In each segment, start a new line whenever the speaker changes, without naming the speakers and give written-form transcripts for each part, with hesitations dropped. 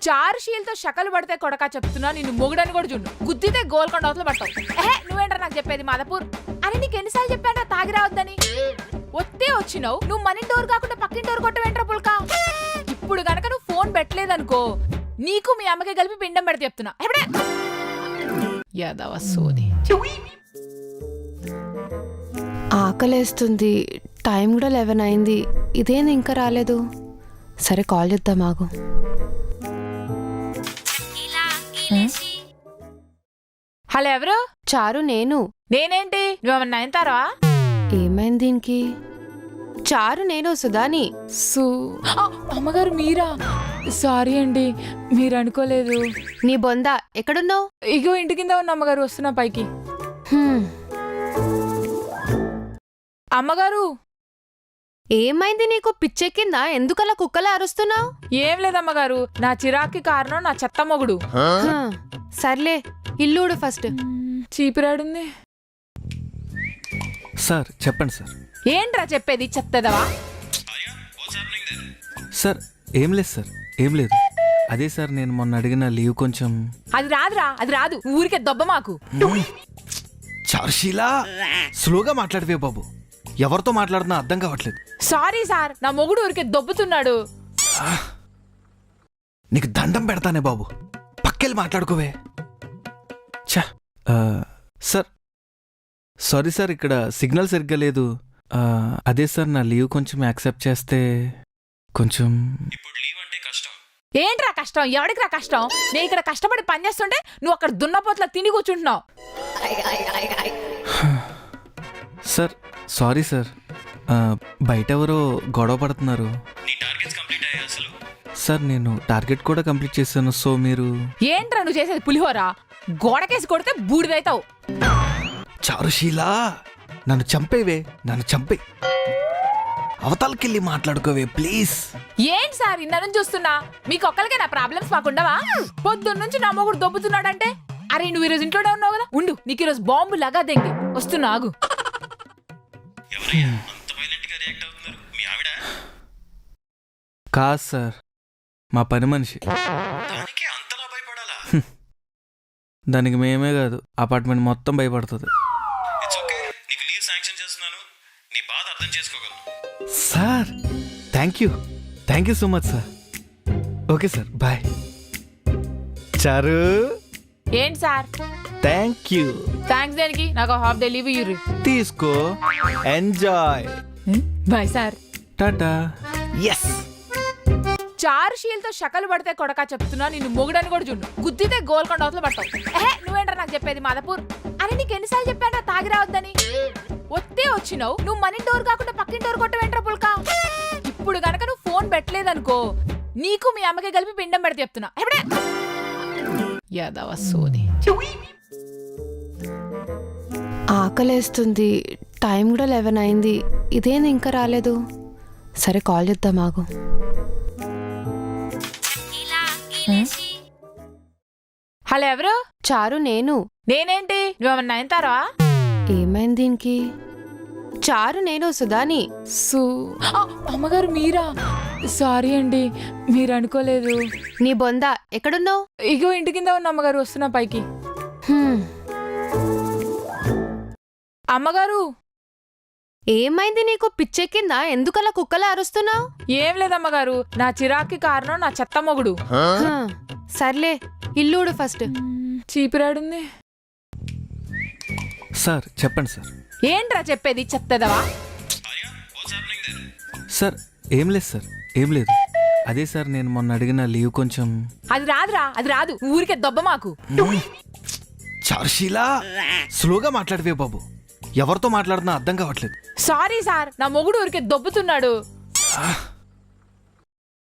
చారుశీలతో షకలు పడితే కొడక చెప్తున్నా నిన్ను మొగుడని కూడా చూడు. గుద్దితే గోల్కొండ అవతల పడతావు. నువ్వేంట్రా నాకు చెప్పేది మాధపూర్? అని నీకు ఎన్నిసార్లు చెప్పాను తాగి రావద్దని? వస్తే వచ్చినావు. నువ్వు మన డోర్ కాకుండా పక్కిన డోర్ కొట్టవేంట్రా పుల్కా? ఇప్పుడు గనక నువ్వు ఫోన్ పెట్టలేదనుకో నీకు మీ అమ్మకి కలిపి పిండం పెడితే చెప్తున్నా. ఎప్పుడే యాదవ సోది.
ఆకలేస్తుంది. టైం కూడా 11 అయింది. ఇదేంది ఇంకా రాలేదు? సరే కాల్ చేద్దాం ఆగు.
హలో ఎవరు?
చారు నేను.
నేనేంటి నువ్వేమన్నా నయనతారా?
ఏమైంది దీనికి? చారు నేను సుధాని.
అమ్మగారు మీరా? సారీ అండి, మీరు అనుకోలేదు.
నీ బొంద ఎక్కడున్నావు?
ఇగో ఇంటి కింద ఉన్న అమ్మగారు, వస్తున్నా పైకి. అమ్మగారు
ఏమైంది నీకు? పిచ్చెక్కిందా? ఎందుకలా కుక్కలా అరుస్తున్నావు?
ఏం లేదమ్మగారు, నా చిరాకి కారణం నా చెత్త మొగుడు.
సర్లే ఇల్లుడు ఫస్ట్.
చీపిరాడుంది.
సార్ చెప్పండి సార్.
ఏంట్రా చెప్పేది చెత్తదవా?
సార్ ఏం లేదు సార్, ఏం లేదు. అదే సార్ నేను మొన్న అడిగిన లీవ్ కొంచెం.
అది రాదురా, అది రాదు. ఊరికే దొబ్బ మాకు.
చారుశీలా స్లోగా మాట్లాడివే బాబు, ఎవరితో మాట్లాడుతున్నా అర్థం కావట్లేదు.
సారీ సార్, నా మొగుడు ఊరికే దొబ్బుతున్నాడు.
నీకు దండం పెడతానే బాబు, పక్కెళ్ళి మాట్లాడుకోవే. ఛా సార్ సారీ సార్, ఇక్కడ సిగ్నల్ సరిగ్గా లేదు. అదే సార్ నా లీవ్ కొంచెం యాక్సెప్ట్ చేస్తే కొంచెం. ఇప్పుడు లీవ్ అంటే కష్టం.
ఏంట్రా కష్టం? ఎవడికి రా కష్టం? నేను ఇక్కడ కష్టపడి పనిచేస్తుంటే నువ్వు అక్కడ దున్నపోట్ల తిని కూర్చుంటున్నావు.
సార్ సారీ సార్, బయట ఎవరో గొడవ పడుతున్నారు. సార్ నేను టార్గెట్ కూడా కంప్లీట్ చేశాను. సో మీరు.
ఏంట్రా నువ్వు చేసేది? పులిహోరా? గోడకేసి కొడితే బూడిదైతావు.
చారుశీలా నన్ను చంపేవే, నన్ను చంపే. అవతలకెళ్ళి మాట్లాడుకోవే ప్లీజ్.
ఏంటి సార్ ఇంత నుంచి చూస్తున్నా? మీకు ఒక్కరికే నా ప్రాబ్లమ్స్ మాకుండవా? పొద్దున్న నుంచి నా మొగుడు దొబ్బుతున్నాడంటే. అరే నువ్వు ఈరోజు ఇంట్లోనే ఉన్నావు కదా, ఉండు నీకు ఈరోజు బాంబు లాగా దెంగి వస్తున్నా, ఆగు.
కాదు సార్, మా పని మనిషి. దానికి మేమే కాదు, అపార్ట్మెంట్ మొత్తం భయపడుతుంది. Sir thank you so much sir. Okay sir, bye. చారు.
ఏంటి సార్?
Thank you.
థ్యాంక్స్ దేనికి? నాకు హాఫ్ డే లీవ్ ఇయ్యుర్రి.
తీసుకో, enjoy.
Bye sir.
Tata. Yes.
చారుశీలతో షకలు పడితే కొడక చెప్తున్నా నిన్ను మొగుడని కూడా చూడు. గుద్దితే గోల్కొండ అవతల పడతావు. నువ్వేంట్రా నాకు చెప్పేది మాధపూర్? అని నీకు ఎన్నిసార్లు చెప్పాను తాగి రావద్దని? వస్తే వచ్చినావు. నువ్వు మన డోర్ కాకుండా పక్కిన డోర్ కొట్టవేంట్రా పుల్కా? ఇప్పుడు గనక నువ్వు ఫోన్ పెట్టలేదనుకో నీకు మీ అమ్మకి కలిపి పిండం పెడితే చెప్తున్నా. ఎప్పుడే యాదవ సోది.
ఆకలేస్తుంది. టైం కూడా 11 అయింది. ఇదేంది ఇంకా రాలేదు? సరే కాల్ చేద్దాం ఆగు.
హలో ఎవరు?
చారు నేను.
నేనేంటి నువ్వేమన్నా నయనతారా?
ఏమైంది దీనికి? చారు నేను సుధాని.
అమ్మగారు మీరా? సారీ అండి, మీరు అనుకోలేదు.
నీ బొంద ఎక్కడున్నావు?
ఇగో ఇంటి కింద ఉన్న అమ్మగారు, వస్తున్నా పైకి. అమ్మగారు
ఏమైంది నీకు? పిచ్చెక్కిందా? ఎందుకలా కుక్కలా అరుస్తున్నావు?
ఏం లేదమ్మగారు, నా చిరాకి కారణం నా చెత్త మొగుడు.
సర్లే ఇల్లుడు ఫస్ట్.
చీపిరాడుంది.
సార్ చెప్పండి సార్.
ఏంట్రా చెప్పేది చెత్తదవా?
సార్ ఏం లేదు సార్, ఏం లేదు. అదే సార్ నేను మొన్న అడిగిన లీవ్ కొంచెం.
అది రాదురా, అది రాదు. ఊరికే దొబ్బ మాకు.
చారుశీలా స్లోగా మాట్లాడివే బాబు, ఎవరితో మాట్లాడుతున్నా అర్థం కావట్లేదు.
సారీ సార్, నా మొగుడు ఊరికే దొబ్బుతున్నాడు.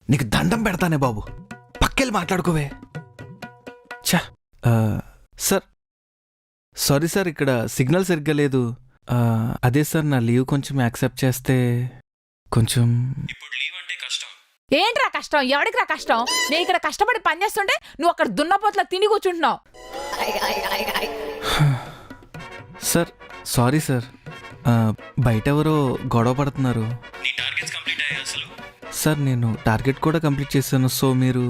నీకు దండం పెడతానే బాబు, పక్కెళ్ళి మాట్లాడుకోవే. ఛా సార్ సారీ సార్, ఇక్కడ సిగ్నల్ సరిగ్గా లేదు. అదే సార్ నా లీవ్ కొంచెం యాక్సెప్ట్ చేస్తే కొంచెం. ఇప్పుడు లీవ్ అంటే కష్టం.
ఏంట్రా కష్టం? ఎవడికి రా కష్టం? నేను ఇక్కడ కష్టపడి పనిచేస్తుంటే నువ్వు అక్కడ దున్నపోట్ల తిని కూర్చుంటున్నావు.
సార్ సారీ సార్, బయట ఎవరో గొడవ పడుతున్నారు. సార్ నేను టార్గెట్ కూడా కంప్లీట్ చేశాను. సో మీరు.